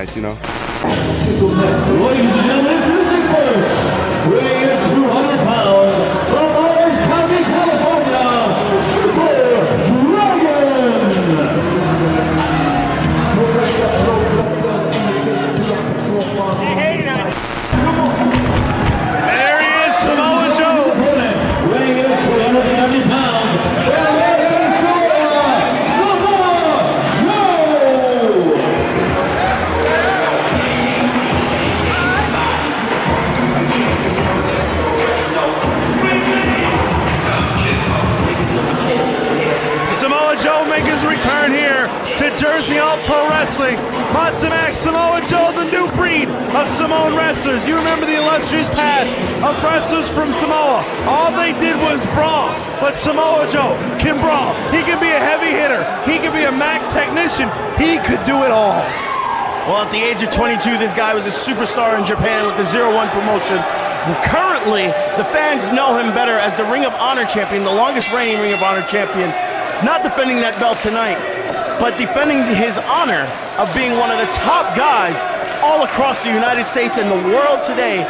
You know. Ladies and gentlemen, introducing first, weighing in 200 pounds, from Orange County, California, Super Dragon! There he is, Samoa Joe. Weighing in 270 pounds, his return here to Jersey All Pro Wrestling. Matsumax Samoa Joe, the new breed of Samoan wrestlers. You remember the illustrious past of wrestlers from Samoa. All they did was brawl, but Samoa Joe can brawl. He can be a heavy hitter. He can be a Mac technician. He could do it all. Well, at the age of 22, this guy was a superstar in Japan with the 0-1 promotion. And currently, the fans know him better as the Ring of Honor champion, the longest reigning Ring of Honor champion. Not defending that belt tonight, but defending his honor of being one of the top guys all across the United States and the world today.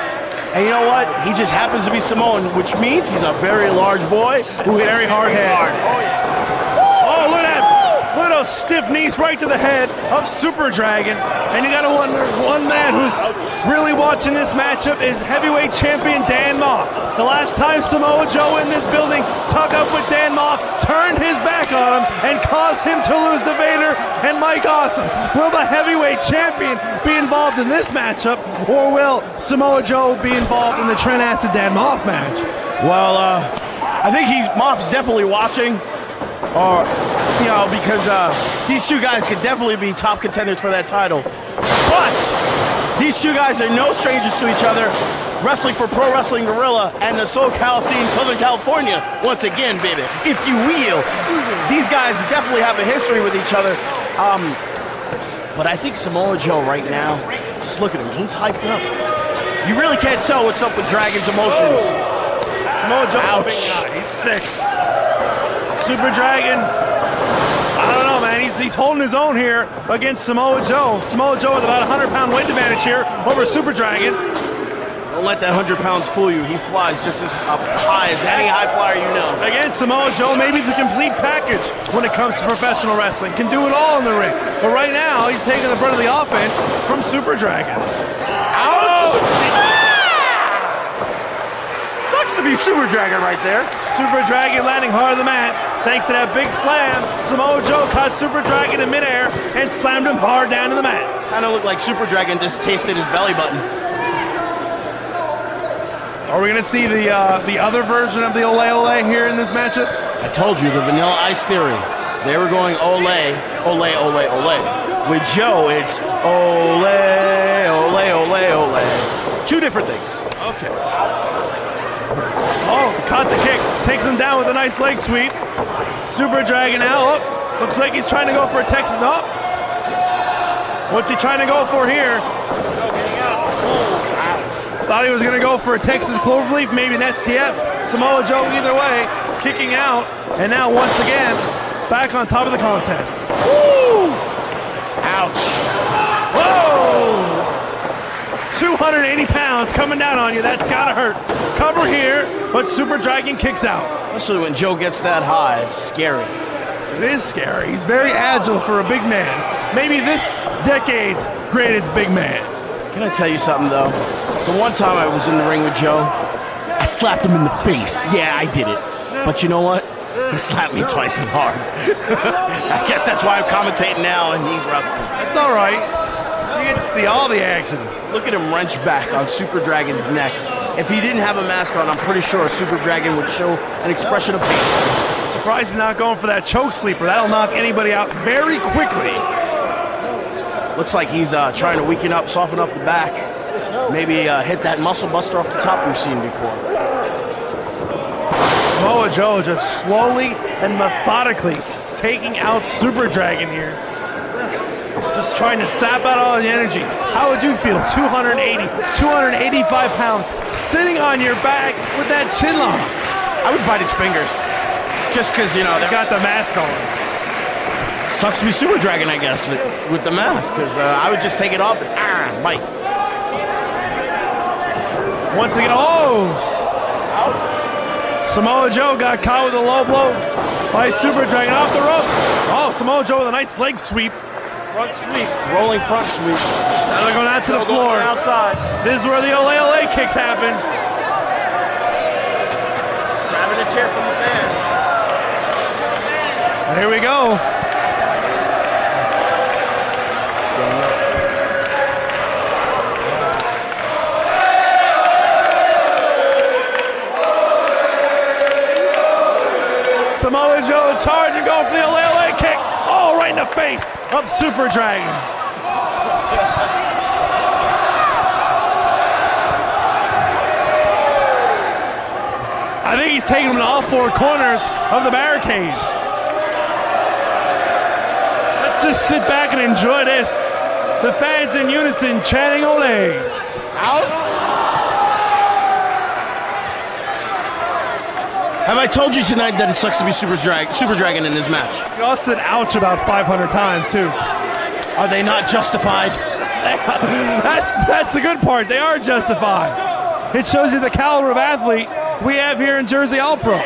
And you know what? He just happens to be Samoan, which means he's a very large boy who hit very hard head. Oh, look at that. Look at those stiff knees right to the head of Super Dragon. And you got to wonder, one man who's really watching this matchup is heavyweight champion Dan Moff. The last time Samoa Joe in this building took up with Dan Moff, turned his back on him, and caused him to lose to Vader and Mike Awesome. Will the heavyweight champion be involved in this matchup, or will Samoa Joe be involved in the Trent Acid Dan Moff match? Well, I think Moff's definitely watching, or because these two guys could definitely be top contenders for that title. But these two guys are no strangers to each other, wrestling for Pro Wrestling Guerrilla and the SoCal scene, Southern California, once again, baby, if you will. These guys definitely have a history with each other. But I think Samoa Joe right now, just look at him, he's hyped up. You really can't tell what's up with Dragon's emotions. Samoa Joe, big guy, he's thick. Super Dragon, I don't know, man. He's holding his own here against Samoa Joe. Samoa Joe with about a 100-pound weight advantage here over Super Dragon. Don't let that 100 pounds fool you. He flies just as high as any high flyer you know. Again, Samoa Joe may be the complete package when it comes to professional wrestling. Can do it all in the ring. But right now, he's taking the brunt of the offense from Super Dragon. Ouch! Sucks to be Super Dragon right there. Super Dragon landing hard on the mat. Thanks to that big slam, Samoa Joe caught Super Dragon in midair and slammed him hard down to the mat. Kind of looked like Super Dragon just tasted his belly button. Are we going to see the other version of the Ole Ole here in this matchup? I told you, the Vanilla Ice theory. They were going Ole, Ole, Ole, Ole. With Joe, it's Ole, Ole, Ole, Ole. Two different things. Okay. Oh, caught the kick. Takes him down with a nice leg sweep. Super Dragon out. Oh, looks like he's trying to go for a Texas. No. What's he trying to go for here? Thought he was going to go for a Texas Cloverleaf, maybe an STF. Samoa Joe either way, kicking out. And now once again, back on top of the contest. Woo! Ouch. Whoa! 280 pounds coming down on you. That's got to hurt. Cover here, but Super Dragon kicks out. Especially when Joe gets that high, it's scary. It is scary. He's very agile for a big man. Maybe this decade's greatest big man. Can I tell you something, though? The one time I was in the ring with Joe, I slapped him in the face. Yeah, I did it. But you know what? He slapped me twice as hard. I guess that's why I'm commentating now and he's wrestling. That's all right. You get to see all the action. Look at him wrench back on Super Dragon's neck. If he didn't have a mask on, I'm pretty sure Super Dragon would show an expression of pain. Surprised he's not going for that choke sleeper. That'll knock anybody out very quickly. Looks like he's trying to weaken up, soften up the back. Maybe hit that muscle buster off the top we've seen before. Samoa Joe just slowly and methodically taking out Super Dragon here. Just trying to sap out all the energy. How would you feel? 280, 285 pounds sitting on your back with that chin lock. I would bite its fingers. Just because, you know, they got the mask on. Sucks to be Super Dragon, I guess, with the mask, because I would just take it off and bite. Once again, Samoa Joe got caught with a low blow by Super Dragon off the ropes. Oh, Samoa Joe with a nice leg sweep. Front sweep, rolling front sweep. Now they're going out to the floor. Outside. This is where the ole kicks happen. Grabbing a chair from the fan. And here we go. Samoa Joe charging, going for the ole kick. Oh, right in the face of Super Dragon. I think he's taking him to all four corners of the barricade. Let's just sit back and enjoy this. The fans in unison chanting ole. Out. Have I told you tonight that it sucks to be Super Dragon in this match? You also said ouch about 500 times, too. Are they not justified? That's the good part. They are justified. It shows you the caliber of athlete we have here in Jersey All Pro.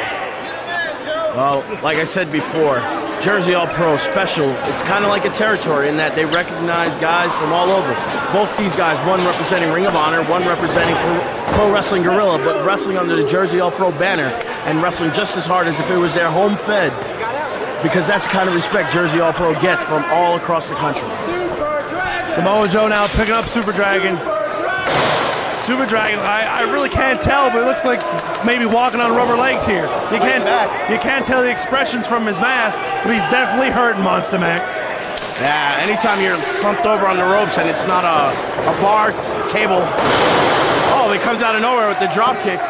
Well, like I said before, Jersey All Pro special. It's kind of like a territory in that they recognize guys from all over. Both these guys, one representing Ring of Honor, one representing Pro Wrestling Guerrilla, but wrestling under the Jersey All Pro banner and wrestling just as hard as if it was their home fed, because that's the kind of respect Jersey All Pro gets from all across the country. Samoa Joe now picking up Super Dragon. Super Dragon, I really can't tell, but it looks like maybe walking on rubber legs here. You can't tell the expressions from his mask, but he's definitely hurting, Monster Mac. Yeah, anytime you're slumped over on the ropes and it's not a bar table. Oh, he comes out of nowhere with the drop kick.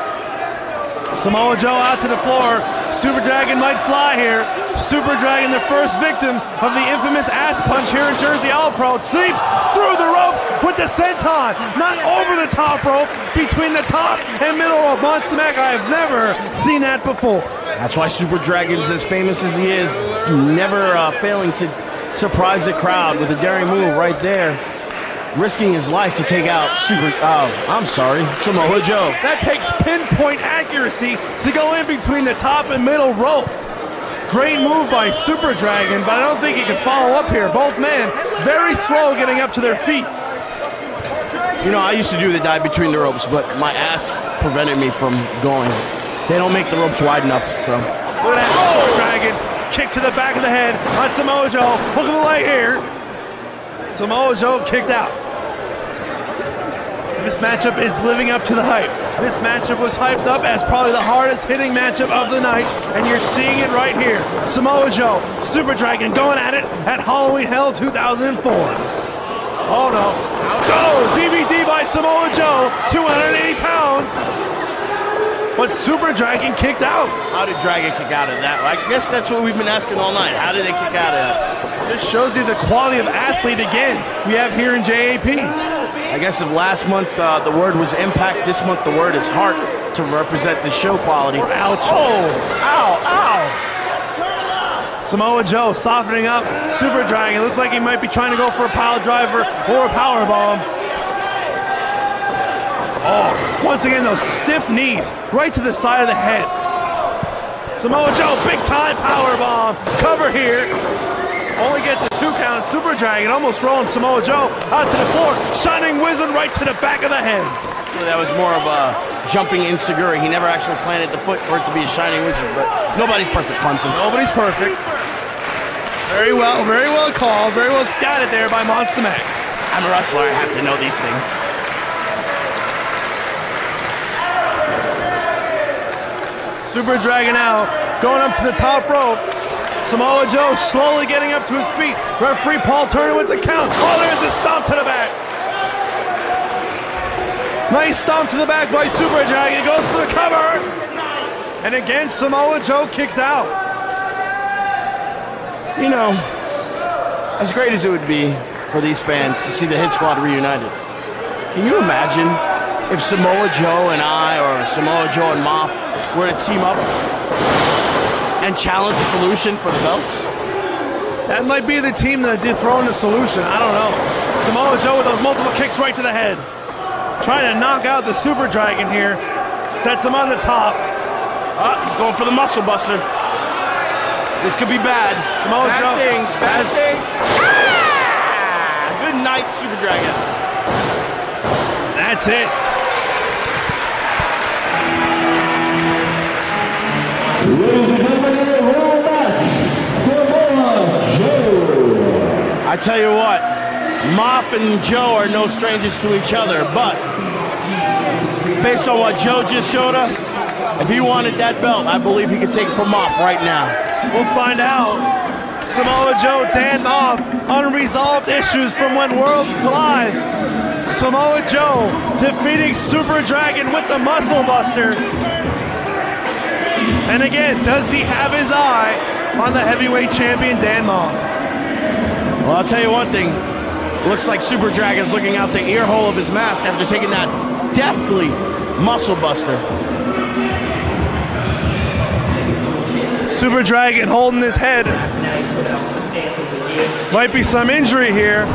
Samoa Joe out to the floor. Super Dragon might fly here. Super Dragon, the first victim of the infamous ass punch here in Jersey All Pro, leaps through the rope with the senton, not over the top rope, between the top and middle of Monster Mac. I have never seen that before. That's why Super Dragon's as famous as he is, never failing to surprise the crowd with a daring move right there, risking his life to take out Samoa Joe. That takes pinpoint accuracy to go in between the top and middle rope. Great move by Super Dragon, but I don't think he can follow up here. Both men very slow getting up to their feet. You know, I used to do the dive between the ropes, but my ass prevented me from going. They don't make the ropes wide enough, so. Look at that, Super Dragon. Kick to the back of the head on Samoa Joe. Look at the leg here. Samoa Joe kicked out. This matchup is living up to the hype. This matchup was hyped up as probably the hardest hitting matchup of the night, and you're seeing it right here. Samoa Joe, Super Dragon going at it at Halloween Hell 2004. Oh no. Go! DVD by Samoa Joe, 280 pounds. But Super Dragon kicked out. How did Dragon kick out of that? I guess that's what we've been asking all night. How did they kick out of that? This shows you the quality of athlete again we have here in JAP. I guess if last month the word was impact, this month the word is heart to represent the show quality. Ouch. Oh, ow, ow. Samoa Joe softening up Super Dragon. Looks like he might be trying to go for a pile driver or a power bomb. Oh, once again, those stiff knees right to the side of the head. Samoa Joe, big time power bomb. Cover here. Only gets a 2 count. Super Dragon almost rolling Samoa Joe out to the floor. Shining Wizard right to the back of the head. So that was more of a jumping insecurity. He never actually planted the foot for it to be a Shining Wizard, but nobody's perfect, Clemson. Nobody's perfect. Very well called. Very well scattered there by Monster Mac. I'm a wrestler. I have to know these things. Super Dragon now going up to the top rope. Samoa Joe slowly getting up to his feet. Referee Paul Turner with the count. Oh, there's a stomp to the back. Nice stomp to the back by Super Dragon. Goes for the cover. And again, Samoa Joe kicks out. You know, as great as it would be for these fans to see the Hit Squad reunited, can you imagine if Samoa Joe and I, or Samoa Joe and Moff, were to team up and challenge the Solution for the belts? That might be the team that dethrone the Solution. I don't know. Samoa Joe with those multiple kicks right to the head. Trying to knock out the Super Dragon here. Sets him on the top. He's going for the muscle buster. This could be bad. Samoa Joe. Bad things. Good night, Super Dragon. That's it. Ladies and gentlemen, in a world match, Samoa Joe. I tell you what, Moff and Joe are no strangers to each other, but based on what Joe just showed us, if he wanted that belt, I believe he could take it from Moff right now. We'll find out. Samoa Joe, Dan Moff, unresolved issues from when worlds collide. Samoa Joe defeating Super Dragon with the Muscle Buster. And again, does he have his eye on the heavyweight champion, Dan Moff? Well, I'll tell you one thing. Looks like Super Dragon's looking out the ear hole of his mask after taking that deathly muscle buster. Super Dragon holding his head. Might be some injury here.